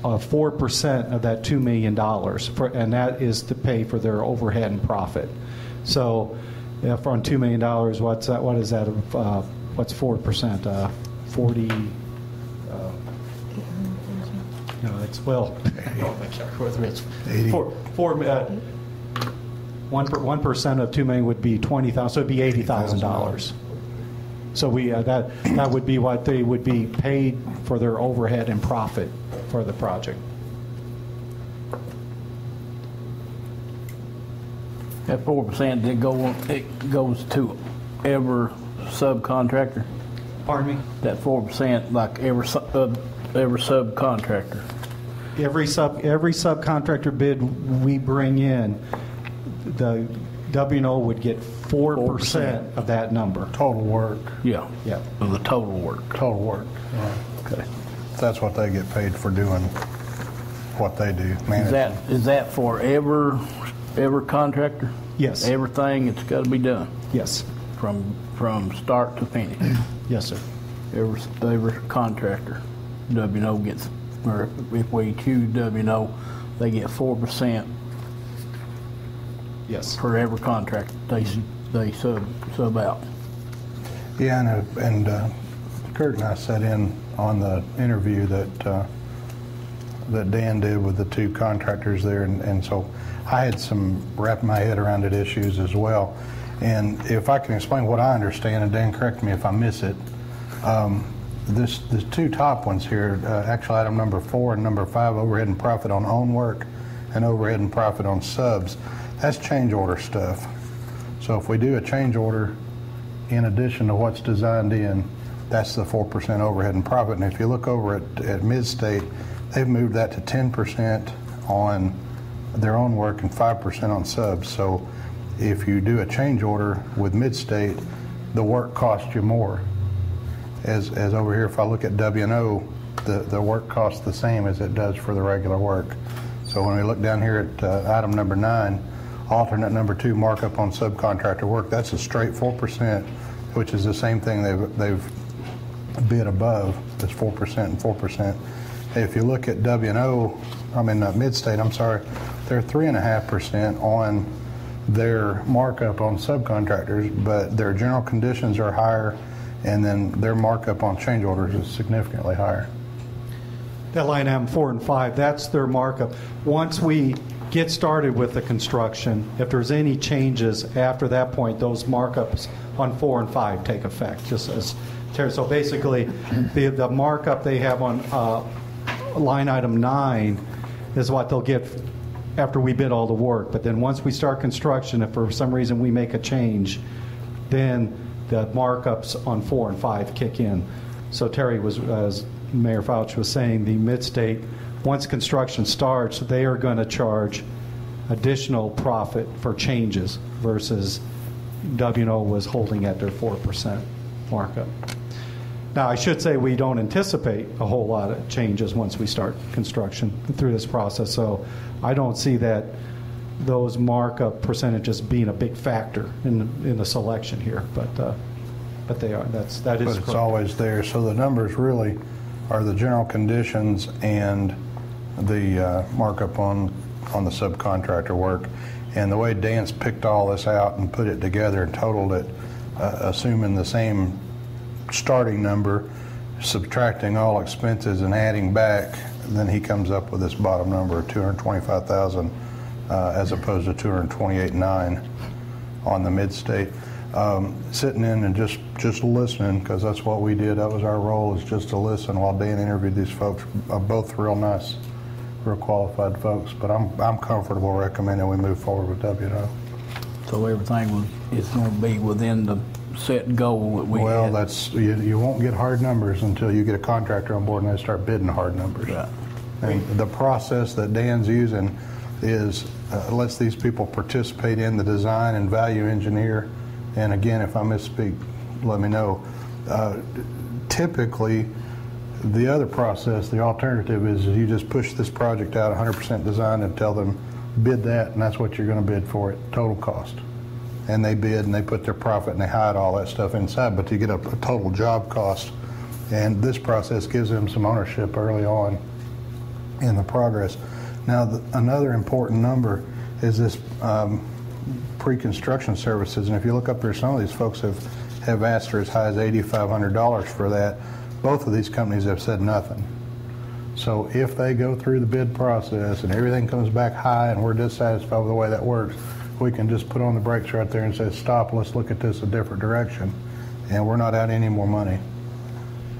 4% of that $2 million, and that is to pay for their overhead and profit. So if on $2 million, what's that? What is that? What's 4%? 40. No, it's well. It's 80. 1% of $2 million would be $20,000, so it'd be $80,000. So that would be what they would be paid for their overhead and profit for the project. That 4% it goes to every subcontractor. Pardon me? That 4%, like every subcontractor. Every subcontractor bid we bring in, the W&O would get 4% of that number. Total work. Yeah. Yeah. Of the total work. Total work. Yeah. Okay. That's what they get paid for doing what they do. Is that for every contractor? Yes. Everything that's got to be done Yes. from start to finish. Yes, sir. Every contractor, W&O gets, or if we choose W&O, they get 4%. Yes. For every contract they sub out. Yeah, and Kurt and I sat in on the interview that Dan did with the two contractors there, and so I had some wrap my head around it issues as well. And if I can explain what I understand, and Dan, correct me if I miss it, the two top ones here, actual item number 4 and number 5, overhead and profit on own work, and overhead and profit on subs. That's change order stuff. So if we do a change order in addition to what's designed in, that's the 4% overhead and profit. And if you look over at Mid-State, they've moved that to 10% on their own work and 5% on subs. So if you do a change order with Mid-State, the work costs you more. As over here, if I look at W&O, the work costs the same as it does for the regular work. So when we look down here at item number 9, alternate number 2, markup on subcontractor work, that's a straight 4%, which is the same thing they've bid above, that's 4% and 4%. If you look at Mid-State, I'm sorry, they're 3.5% on their markup on subcontractors, but their general conditions are higher, and then their markup on change orders is significantly higher. That line item 4 and 5, that's their markup. Once we get started with the construction, if there's any changes after that point, those markups on 4 and 5 take effect. Just as so, basically, the markup they have on line item 9 is what they'll get after we bid all the work. But then once we start construction, if for some reason we make a change, then the markups on 4 and 5 kick in. So Terry was, as Mayor Fauch was saying, the Mid-State, once construction starts, they are going to charge additional profit for changes versus W&O was holding at their 4% markup. Now, I should say we don't anticipate a whole lot of changes once we start construction through this process, so I don't see that those markup percentages being a big factor in the selection here, but they are. That is. But it's correct. Always there. So the numbers really are the general conditions and the markup on the subcontractor work, and the way Dan's picked all this out and put it together and totaled it, assuming the same starting number, subtracting all expenses and adding back, then he comes up with this bottom number of $225,000 as opposed to $228,900 on the Mid-State. Sitting in and just listening, because that's what we did. That was our role, is just to listen while Dan interviewed these folks. Both real nice, real qualified folks. But I'm comfortable recommending we move forward with W&O. So everything is going to be within the set goal that we well, had. that's you won't get hard numbers until you get a contractor on board and they start bidding hard numbers. Right. And the process that Dan's using is lets these people participate in the design and value engineer. And again, if I misspeak, let me know. Typically, the other process, the alternative, is you just push this project out 100% design and tell them bid that, and that's what you're going to bid for it, total cost. And they bid and they put their profit and they hide all that stuff inside, but you get a total job cost. And this process gives them some ownership early on in the progress. Now, another important number is this pre-construction services, and if you look up there, some of these folks have asked for as high as $8,500 for that. Both of these companies have said nothing. So if they go through the bid process and everything comes back high and we're dissatisfied with the way that works, we can just put on the brakes right there and say, stop, let's look at this a different direction, and we're not out any more money.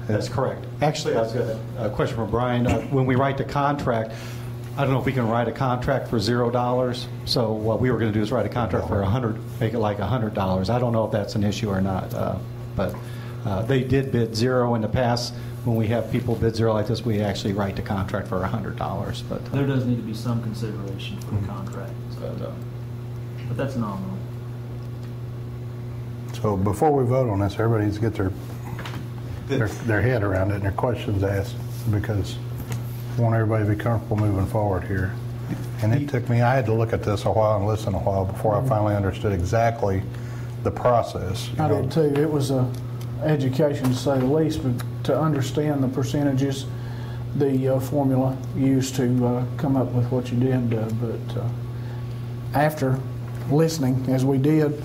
That's correct. Actually, I was got a question from Brian. When we write the contract, I don't know if we can write a contract for $0. So what we were going to do is write a contract for make it like $100. I don't know if that's an issue or not, but they did bid 0 in the past. When we have people bid 0 like this, we actually write the contract for $100. But there does need to be some consideration for the contract, but that's nominal. So before we vote on this, everybody needs to get their head around it and their questions asked, because I want everybody to be comfortable moving forward here. And it took me, I had to look at this a while and listen a while before I finally understood exactly the process. I did too. It was a education to say the least, but to understand the percentages, the formula used to come up with what you did. But after listening, as we did,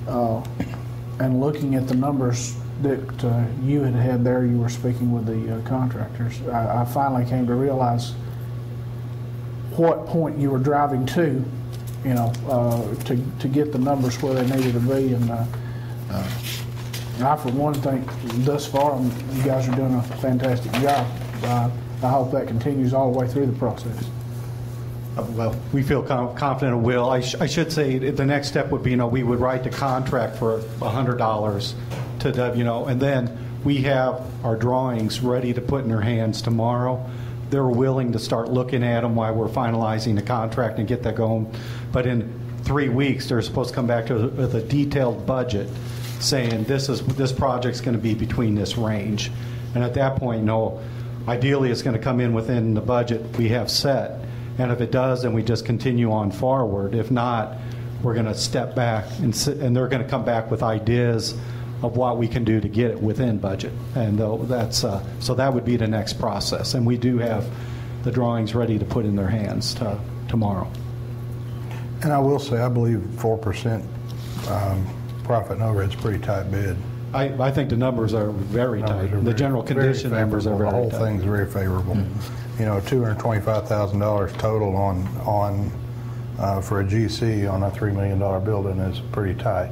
and looking at the numbers that you had there, you were speaking with the contractors, I finally came to realize what point you were driving to, to get the numbers where they needed to be. And I, for one, think thus far you guys are doing a fantastic job. I hope that continues all the way through the process. well, we feel confident it will. I should say the next step would be, we would write the contract for $100 to W&O, and then we have our drawings ready to put in their hands tomorrow. They're willing to start looking at them while we're finalizing the contract and get that going. But in 3 weeks, they're supposed to come back with a detailed budget saying this project's going to be between this range. And at that point, ideally it's going to come in within the budget we have set. And if it does, then we just continue on forward. If not, we're going to step back and they're going to come back with ideas of what we can do to get it within budget. And that's so that would be the next process. And we do have the drawings ready to put in their hands tomorrow. And I will say, I believe 4% profit and overhead is pretty tight bid. I think the numbers are very tight. The general condition numbers are very tight. The whole thing's very favorable. Mm-hmm. $225,000 total on for a GC on a $3 million building is pretty tight.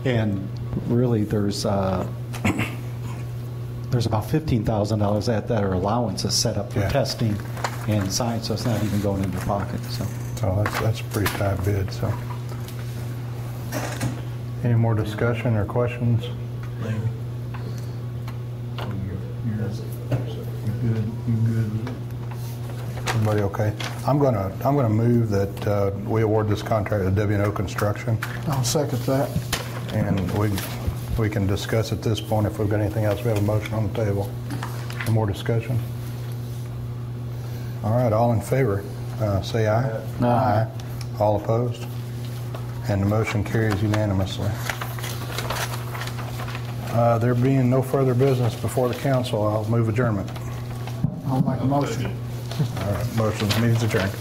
And really, there's about $15,000 that are allowances set up for testing and science, so it's not even going into pocket. So that's a pretty tight bid. So, any more discussion or questions? You're good. Everybody okay? I'm gonna move that we award this contract to W&O Construction. I'll second that. And we can discuss at this point if we've got anything else. We have a motion on the table. Any more discussion? All right, all in favor, say aye. Aye. All opposed? And the motion carries unanimously. There being no further business before the council, I'll move adjournment. I'll make a motion. All right, motion, meeting's adjourned.